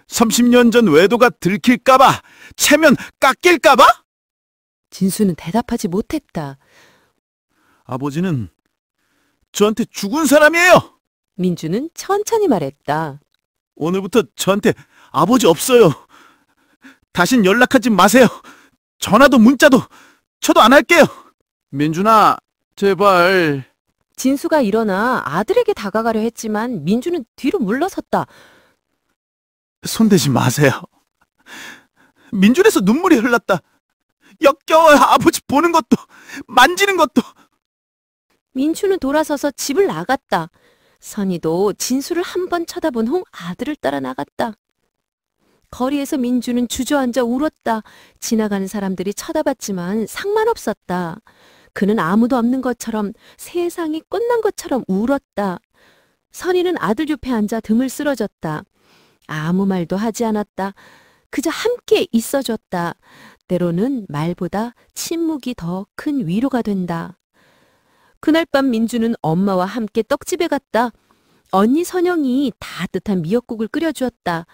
30년 전 외도가 들킬까봐, 체면 깎일까봐? 진수는 대답하지 못했다. 아버지는 저한테 죽은 사람이에요. 민준은 천천히 말했다. 오늘부터 저한테 아버지 없어요. 다신 연락하지 마세요. 전화도 문자도 저도 안 할게요. 민준아, 제발. 진수가 일어나 아들에게 다가가려 했지만 민준은 뒤로 물러섰다. 손대지 마세요. 민준에서 눈물이 흘렀다. 역겨워요. 아버지 보는 것도 만지는 것도. 민준은 돌아서서 집을 나갔다. 선희도 진수를 한 번 쳐다본 후 아들을 따라 나갔다. 거리에서 민준은 주저앉아 울었다. 지나가는 사람들이 쳐다봤지만 상관없었다. 그는 아무도 없는 것처럼 세상이 끝난 것처럼 울었다. 선희는 아들 옆에 앉아 등을 쓸어줬다. 아무 말도 하지 않았다. 그저 함께 있어줬다. 때로는 말보다 침묵이 더 큰 위로가 된다. 그날 밤 민주는 엄마와 함께 떡집에 갔다. 언니 선영이 따뜻한 미역국을 끓여주었다.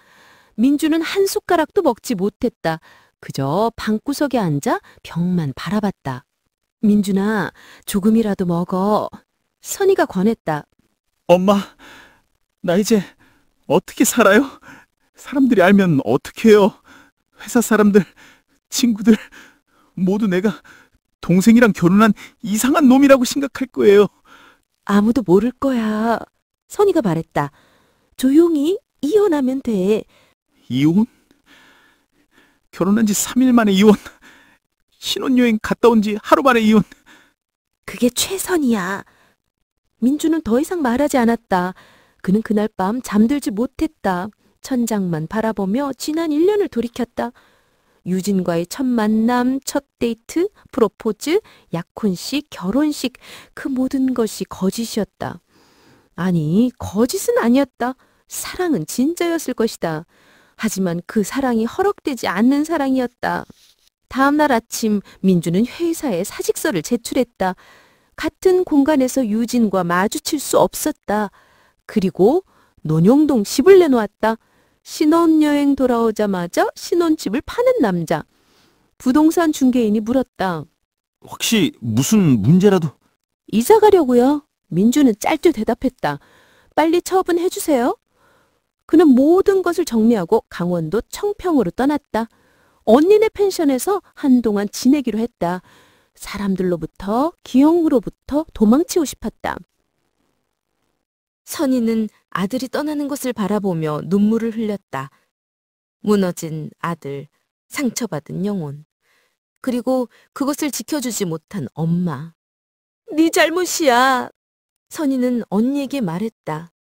민주는 한 숟가락도 먹지 못했다. 그저 방구석에 앉아 벽만 바라봤다. 민준아, 조금이라도 먹어. 선희가 권했다. 엄마, 나 이제 어떻게 살아요? 사람들이 알면 어떡해요? 회사 사람들, 친구들 모두 내가 동생이랑 결혼한 이상한 놈이라고 생각할 거예요. 아무도 모를 거야. 선희가 말했다. 조용히 이혼하면 돼. 이혼? 결혼한 지 3일 만에 이혼. 신혼여행 갔다 온 지 하루 만에 이혼. 그게 최선이야. 민주는 더 이상 말하지 않았다. 그는 그날 밤 잠들지 못했다. 천장만 바라보며 지난 1년을 돌이켰다. 유진과의 첫 만남, 첫 데이트, 프로포즈, 약혼식, 결혼식, 그 모든 것이 거짓이었다. 아니, 거짓은 아니었다. 사랑은 진짜였을 것이다. 하지만 그 사랑이 허락되지 않는 사랑이었다. 다음 날 아침 민주는 회사에 사직서를 제출했다. 같은 공간에서 유진과 마주칠 수 없었다. 그리고 논용동 집을 내놓았다. 신혼여행 돌아오자마자 신혼집을 파는 남자. 부동산 중개인이 물었다. 혹시 무슨 문제라도? 이사 가려고요. 민주는 짧게 대답했다. 빨리 처분해 주세요. 그는 모든 것을 정리하고 강원도 청평으로 떠났다. 언니네 펜션에서 한동안 지내기로 했다. 사람들로부터, 기영으로부터 도망치고 싶었다. 선희는 아들이 떠나는 것을 바라보며 눈물을 흘렸다. 무너진 아들, 상처받은 영혼, 그리고 그것을 지켜주지 못한 엄마. 네 잘못이야. 선희는 언니에게 말했다.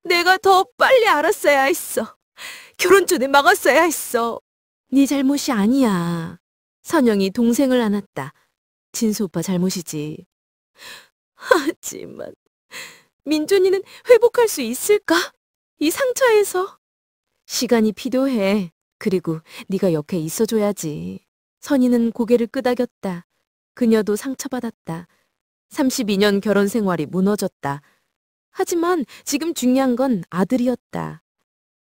내가 더 빨리 알았어야 했어. 결혼 전에 막았어야 했어. 네 잘못이 아니야. 선영이 동생을 안았다. 진수 오빠 잘못이지. 하지만 민준이는 회복할 수 있을까? 이 상처에서. 시간이 필요해. 그리고 네가 옆에 있어줘야지. 선희는 고개를 끄덕였다. 그녀도 상처받았다. 32년 결혼 생활이 무너졌다. 하지만 지금 중요한 건 아들이었다.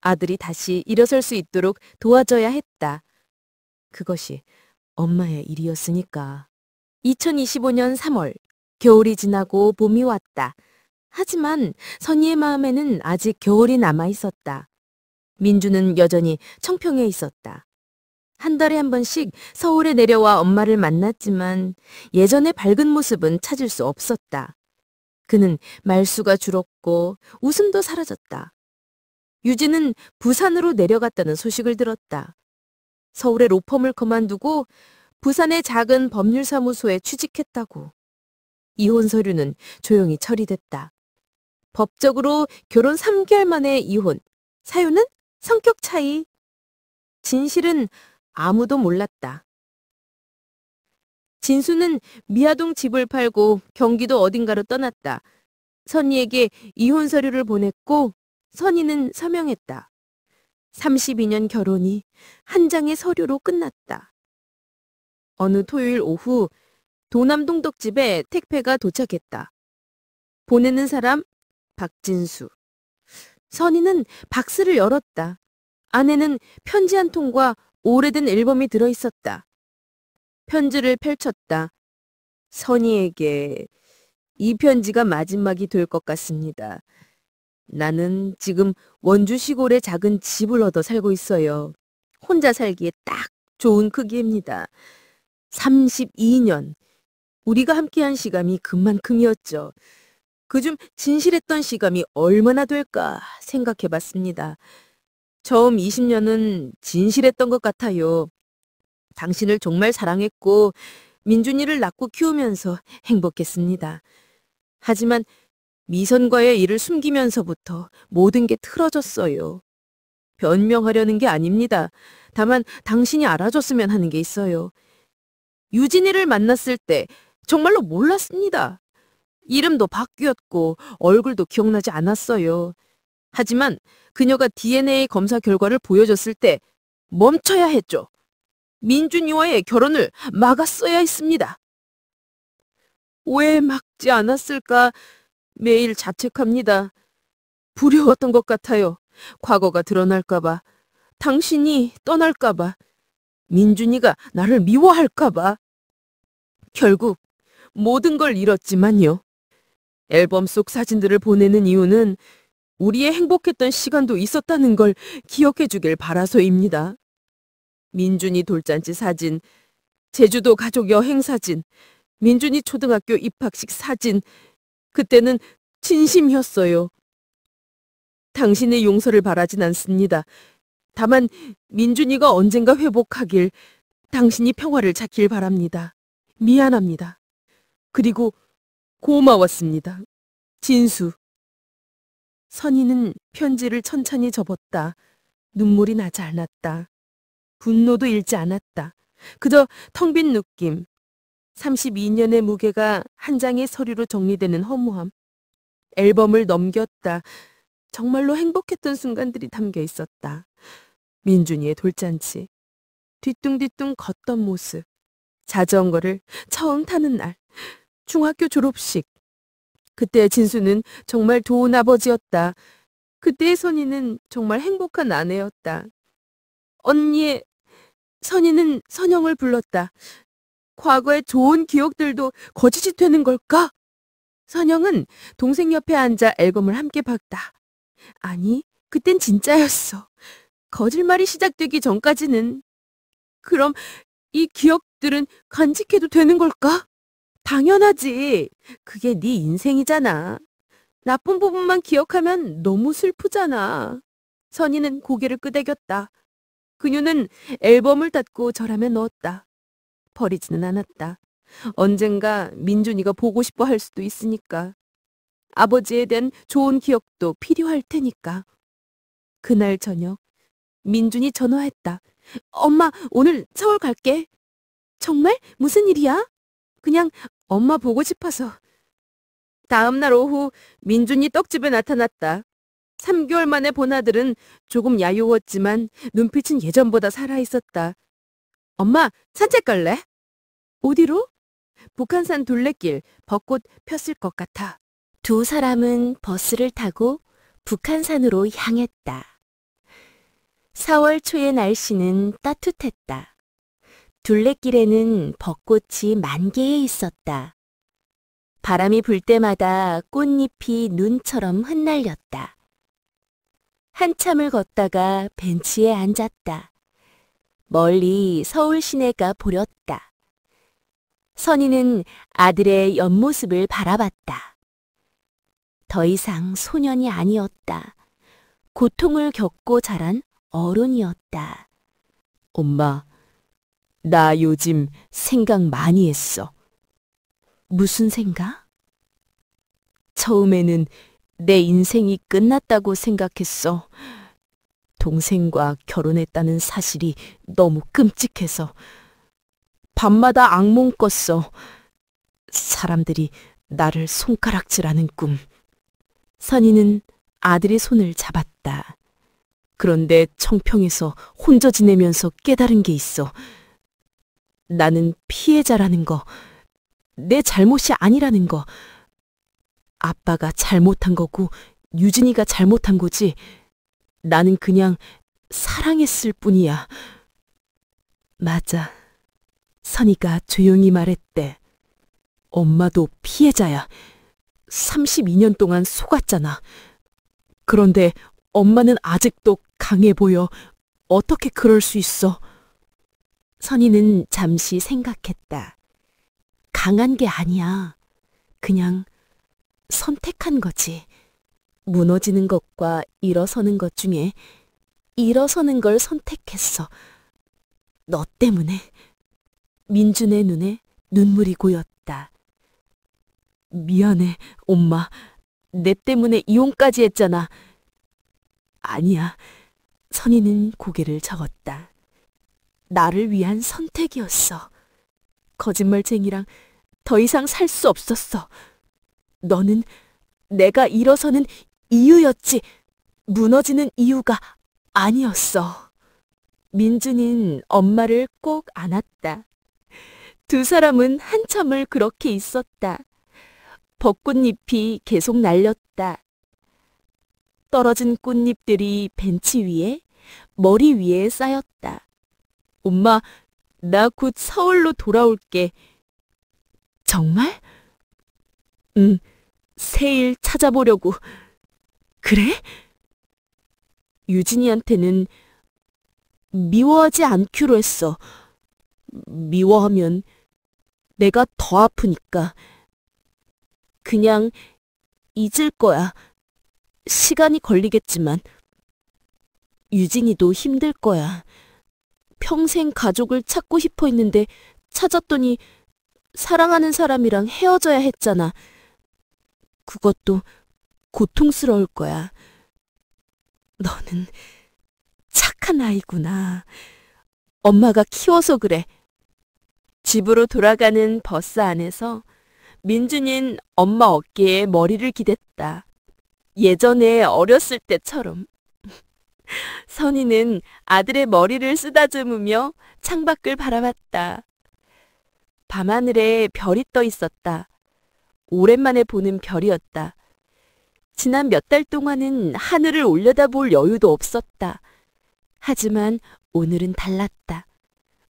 아들이 다시 일어설 수 있도록 도와줘야 했다. 그것이 엄마의 일이었으니까. 2025년 3월, 겨울이 지나고 봄이 왔다. 하지만 선희의 마음에는 아직 겨울이 남아 있었다. 민주는 여전히 청평에 있었다. 한 달에 한 번씩 서울에 내려와 엄마를 만났지만 예전의 밝은 모습은 찾을 수 없었다. 그는 말수가 줄었고 웃음도 사라졌다. 유진은 부산으로 내려갔다는 소식을 들었다. 서울의 로펌을 그만두고 부산의 작은 법률사무소에 취직했다고. 이혼 서류는 조용히 처리됐다. 법적으로 결혼 3개월 만에 이혼. 사유는 성격 차이. 진실은 아무도 몰랐다. 진수는 미아동 집을 팔고 경기도 어딘가로 떠났다. 선희에게 이혼 서류를 보냈고 선희는 서명했다. 32년 결혼이 한 장의 서류로 끝났다. 어느 토요일 오후 도남동 떡집에 택배가 도착했다. 보내는 사람 박진수. 선희는 박스를 열었다. 안에는 편지 한 통과 오래된 앨범이 들어있었다. 편지를 펼쳤다. 선희에게 이 편지가 마지막이 될 것 같습니다. 나는 지금 원주 시골에 작은 집을 얻어 살고 있어요. 혼자 살기에 딱 좋은 크기입니다. 32년. 우리가 함께한 시간이 그만큼이었죠. 그중 진실했던 시간이 얼마나 될까 생각해봤습니다. 처음 20년은 진실했던 것 같아요. 당신을 정말 사랑했고 민준이를 낳고 키우면서 행복했습니다. 하지만 미선과의 일을 숨기면서부터 모든 게 틀어졌어요. 변명하려는 게 아닙니다. 다만 당신이 알아줬으면 하는 게 있어요. 유진이를 만났을 때 정말로 몰랐습니다. 이름도 바뀌었고 얼굴도 기억나지 않았어요. 하지만 그녀가 DNA 검사 결과를 보여줬을 때 멈춰야 했죠. 민준이와의 결혼을 막았어야 했습니다. 왜 막지 않았을까? 매일 자책합니다. 두려웠던 것 같아요. 과거가 드러날까봐, 당신이 떠날까봐, 민준이가 나를 미워할까봐. 결국 모든 걸 잃었지만요. 앨범 속 사진들을 보내는 이유는 우리의 행복했던 시간도 있었다는 걸 기억해 주길 바라서입니다. 민준이 돌잔치 사진, 제주도 가족 여행 사진, 민준이 초등학교 입학식 사진, 그때는 진심이었어요. 당신의 용서를 바라진 않습니다. 다만 민준이가 언젠가 회복하길, 당신이 평화를 찾길 바랍니다. 미안합니다. 그리고 고마웠습니다. 진수. 선희는 편지를 천천히 접었다. 눈물이 나지 않았다. 분노도 일지 않았다. 그저 텅 빈 느낌. 32년의 무게가 한 장의 서류로 정리되는 허무함. 앨범을 넘겼다. 정말로 행복했던 순간들이 담겨 있었다. 민준이의 돌잔치, 뒤뚱뒤뚱 걷던 모습, 자전거를 처음 타는 날, 중학교 졸업식. 그때의 진수는 정말 좋은 아버지였다. 그때의 선희는 정말 행복한 아내였다. 언니의 선희는 선영을 불렀다. 과거의 좋은 기억들도 거짓이 되는 걸까? 선영은 동생 옆에 앉아 앨범을 함께 봤다. 아니, 그땐 진짜였어. 거짓말이 시작되기 전까지는. 그럼 이 기억들은 간직해도 되는 걸까? 당연하지. 그게 네 인생이잖아. 나쁜 부분만 기억하면 너무 슬프잖아. 선희는 고개를 끄덕였다. 그녀는 앨범을 닫고 절함에 넣었다. 버리지는 않았다. 언젠가 민준이가 보고 싶어 할 수도 있으니까. 아버지에 대한 좋은 기억도 필요할 테니까. 그날 저녁 민준이 전화했다. 엄마, 오늘 서울 갈게. 정말? 무슨 일이야? 그냥 엄마 보고 싶어서. 다음 날 오후 민준이 떡집에 나타났다. 3개월 만에 본 아들은 조금 야유웠지만 눈빛은 예전보다 살아있었다. 엄마, 산책 갈래? 어디로? 북한산 둘레길, 벚꽃 폈을 것 같아. 두 사람은 버스를 타고 북한산으로 향했다. 4월 초의 날씨는 따뜻했다. 둘레길에는 벚꽃이 만개해 있었다. 바람이 불 때마다 꽃잎이 눈처럼 흩날렸다. 한참을 걷다가 벤치에 앉았다. 멀리 서울 시내가 보였다. 선희는 아들의 옆모습을 바라봤다. 더 이상 소년이 아니었다. 고통을 겪고 자란 어른이었다. 엄마, 나 요즘 생각 많이 했어. 무슨 생각? 처음에는 내 인생이 끝났다고 생각했어. 동생과 결혼했다는 사실이 너무 끔찍해서 밤마다 악몽 꿨어. 사람들이 나를 손가락질하는 꿈. 선희는 아들의 손을 잡았다. 그런데 청평에서 혼자 지내면서 깨달은 게 있어. 나는 피해자라는 거, 내 잘못이 아니라는 거. 아빠가 잘못한 거고 유진이가 잘못한 거지. 나는 그냥 사랑했을 뿐이야. 맞아. 선희가 조용히 말했대. 엄마도 피해자야. 32년 동안 속았잖아. 그런데 엄마는 아직도 강해 보여. 어떻게 그럴 수 있어? 선희는 잠시 생각했다. 강한 게 아니야. 그냥 선택한 거지. 무너지는 것과 일어서는 것 중에 일어서는 걸 선택했어. 너 때문에. 민준의 눈에 눈물이 고였다. 미안해, 엄마. 내 때문에 이혼까지 했잖아. 아니야. 선희는 고개를 저었다. 나를 위한 선택이었어. 거짓말쟁이랑 더 이상 살 수 없었어. 너는 내가 일어서는 이유였지, 무너지는 이유가 아니었어. 민준이는 엄마를 꼭 안았다. 두 사람은 한참을 그렇게 있었다. 벚꽃잎이 계속 날렸다. 떨어진 꽃잎들이 벤치 위에, 머리 위에 쌓였다. 엄마, 나 곧 서울로 돌아올게. 정말? 응, 새일 찾아보려고. 그래? 유진이한테는 미워하지 않기로 했어. 미워하면 내가 더 아프니까. 그냥 잊을 거야. 시간이 걸리겠지만. 유진이도 힘들 거야. 평생 가족을 찾고 싶어 했는데 찾았더니 사랑하는 사람이랑 헤어져야 했잖아. 그것도 고통스러울 거야. 너는 착한 아이구나. 엄마가 키워서 그래. 집으로 돌아가는 버스 안에서 민준이는 엄마 어깨에 머리를 기댔다. 예전에 어렸을 때처럼. 선이는 아들의 머리를 쓰다듬으며 창밖을 바라봤다. 밤하늘에 별이 떠 있었다. 오랜만에 보는 별이었다. 지난 몇 달 동안은 하늘을 올려다볼 여유도 없었다. 하지만 오늘은 달랐다.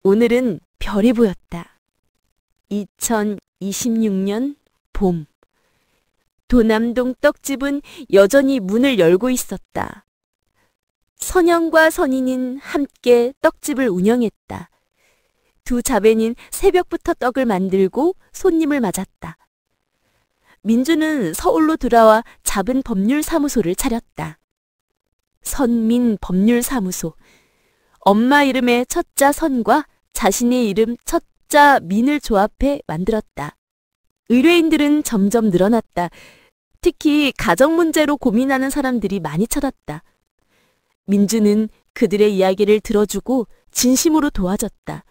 오늘은 별이 보였다. 2026년 봄. 도남동 떡집은 여전히 문을 열고 있었다. 선영과 선희는 함께 떡집을 운영했다. 두 자매는 새벽부터 떡을 만들고 손님을 맞았다. 민주는 서울로 돌아와 작은 법률사무소를 차렸다. 선민 법률사무소. 엄마 이름의 첫자 선과 자신의 이름 첫자 민을 조합해 만들었다. 의뢰인들은 점점 늘어났다. 특히 가정 문제로 고민하는 사람들이 많이 찾았다. 민주는 그들의 이야기를 들어주고 진심으로 도와줬다.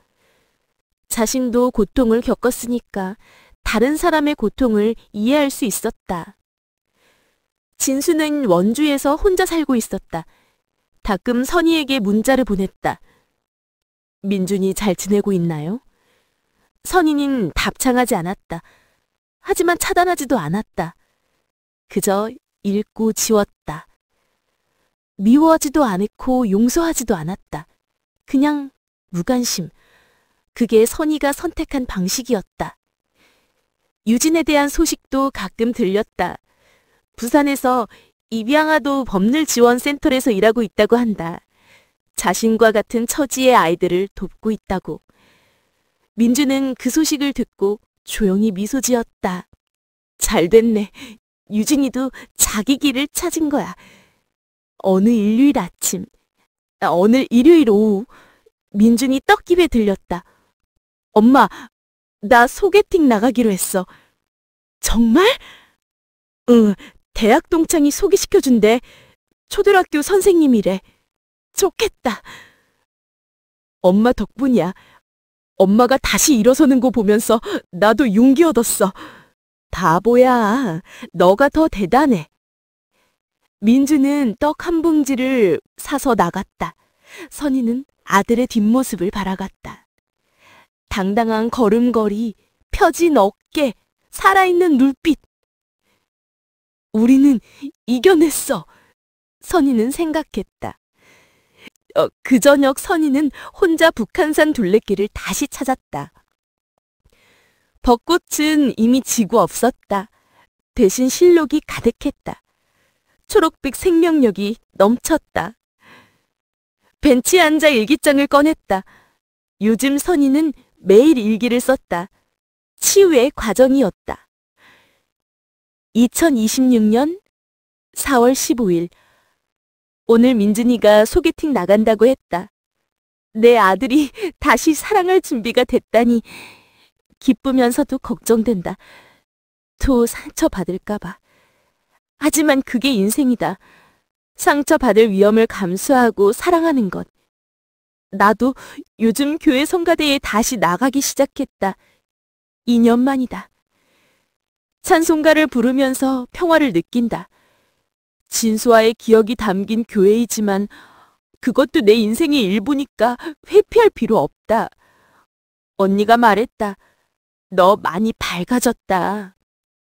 자신도 고통을 겪었으니까 다른 사람의 고통을 이해할 수 있었다. 진수는 원주에서 혼자 살고 있었다. 가끔 선희에게 문자를 보냈다. 민준이 잘 지내고 있나요? 선희는 답장하지 않았다. 하지만 차단하지도 않았다. 그저 읽고 지웠다. 미워하지도 않고 용서하지도 않았다. 그냥 무관심. 그게 선희가 선택한 방식이었다. 유진에 대한 소식도 가끔 들렸다. 부산에서 입양아도 법률지원센터에서 일하고 있다고 한다. 자신과 같은 처지의 아이들을 돕고 있다고. 민주는 그 소식을 듣고 조용히 미소 지었다. 잘 됐네. 유진이도 자기 길을 찾은 거야. 어느 일요일 아침, 어느 일요일 오후, 민준이 떡집에 들렸다. 엄마, 나 소개팅 나가기로 했어. 정말? 응, 대학 동창이 소개시켜준대. 초등학교 선생님이래. 좋겠다. 엄마 덕분이야. 엄마가 다시 일어서는 거 보면서 나도 용기 얻었어. 바보야. 너가 더 대단해. 민주는 떡 한 봉지를 사서 나갔다. 선희는 아들의 뒷모습을 바라갔다. 당당한 걸음걸이, 펴진 어깨, 살아있는 눈빛. 우리는 이겨냈어. 선희는 생각했다. 그 저녁 선희는 혼자 북한산 둘레길을 다시 찾았다. 벚꽃은 이미 지고 없었다. 대신 실록이 가득했다. 초록빛 생명력이 넘쳤다. 벤치에 앉아 일기장을 꺼냈다. 요즘 선희는 매일 일기를 썼다. 치유의 과정이었다. 2026년 4월 15일. 오늘 민준이가 소개팅 나간다고 했다. 내 아들이 다시 사랑할 준비가 됐다니 기쁘면서도 걱정된다. 또 상처받을까 봐. 하지만 그게 인생이다. 상처받을 위험을 감수하고 사랑하는 것. 나도 요즘 교회 성가대에 다시 나가기 시작했다. 2년 만이다. 찬송가를 부르면서 평화를 느낀다. 진수와의 기억이 담긴 교회이지만 그것도 내 인생의 일부니까 회피할 필요 없다. 언니가 말했다. 너 많이 밝아졌다.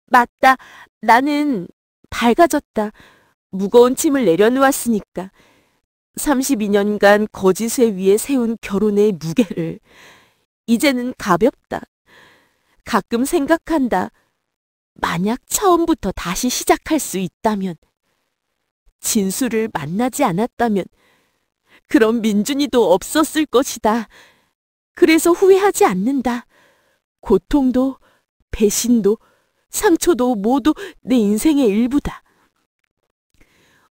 맞다. 나는 밝아졌다. 무거운 짐을 내려놓았으니까. 32년간 거짓의 위에 세운 결혼의 무게를. 이제는 가볍다. 가끔 생각한다. 만약 처음부터 다시 시작할 수 있다면. 진수를 만나지 않았다면. 그럼 민준이도 없었을 것이다. 그래서 후회하지 않는다. 고통도, 배신도, 상처도 모두 내 인생의 일부다.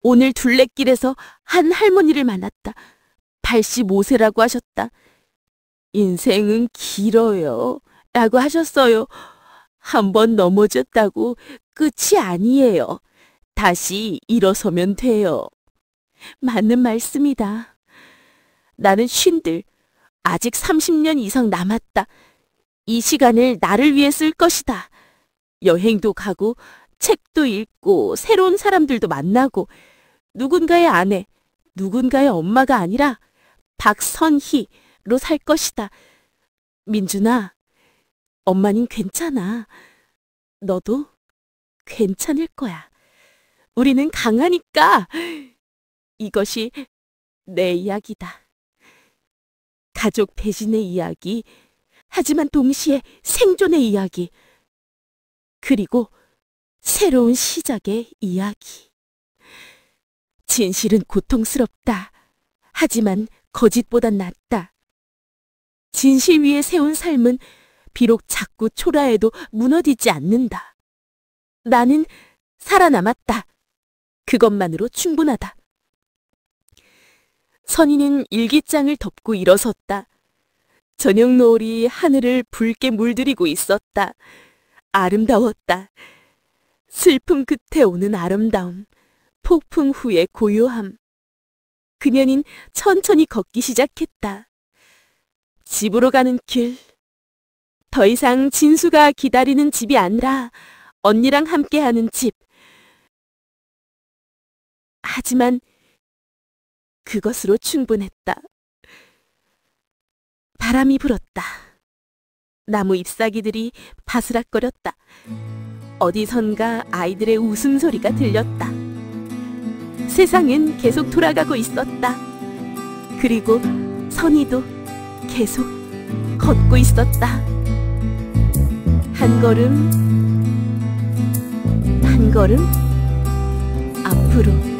오늘 둘레길에서 한 할머니를 만났다. 85세라고 하셨다. 인생은 길어요. 라고 하셨어요. 한 번 넘어졌다고 끝이 아니에요. 다시 일어서면 돼요. 맞는 말씀이다. 나는 쉰들, 아직 30년 이상 남았다. 이 시간을 나를 위해 쓸 것이다. 여행도 가고, 책도 읽고, 새로운 사람들도 만나고, 누군가의 아내, 누군가의 엄마가 아니라 박선희로 살 것이다. 민준아, 엄마는 괜찮아. 너도 괜찮을 거야. 우리는 강하니까. 이것이 내 이야기다. 가족 대신의 이야기, 하지만 동시에 생존의 이야기, 그리고 새로운 시작의 이야기. 진실은 고통스럽다. 하지만 거짓보단 낫다. 진실 위에 세운 삶은 비록 자꾸 초라해도 무너지지 않는다. 나는 살아남았다. 그것만으로 충분하다. 선희는 일기장을 덮고 일어섰다. 저녁 노을이 하늘을 붉게 물들이고 있었다. 아름다웠다. 슬픔 끝에 오는 아름다움, 폭풍 후의 고요함. 그녀는 천천히 걷기 시작했다. 집으로 가는 길. 더 이상 진수가 기다리는 집이 아니라 언니랑 함께하는 집. 하지만 그것으로 충분했다. 바람이 불었다. 나무 잎사귀들이 바스락거렸다. 어디선가 아이들의 웃음소리가 들렸다. 세상은 계속 돌아가고 있었다. 그리고 선희도 계속 걷고 있었다. 한 걸음, 한 걸음 앞으로.